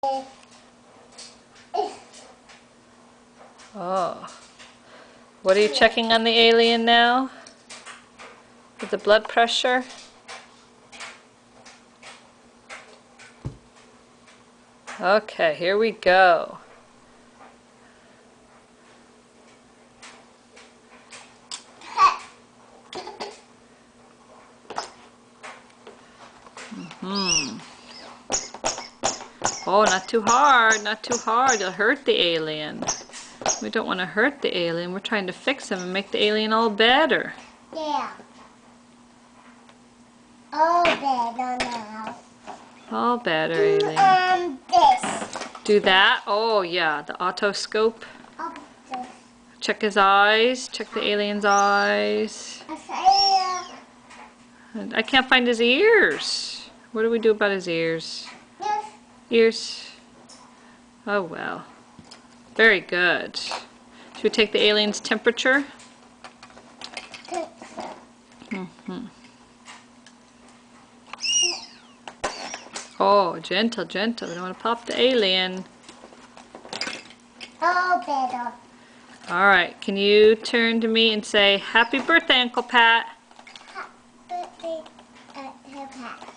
Oh. What are you checking on the alien now? With the blood pressure? Okay, here we go. Oh, not too hard, not too hard. You'll hurt the alien. We don't want to hurt the alien. We're trying to fix him and make the alien all better. Yeah. All better now. All better, alien. This. Do that? Oh, yeah, the otoscope. This. Check his eyes. Check the alien's eyes. And I can't find his ears. What do we do about his ears? Yes. Ears. Oh, well. Very good. Should we take the alien's temperature? Oh, gentle, gentle. We don't want to pop the alien. All better. Alright, can you turn to me and say, Happy birthday, Uncle Pat? Happy birthday, Pat.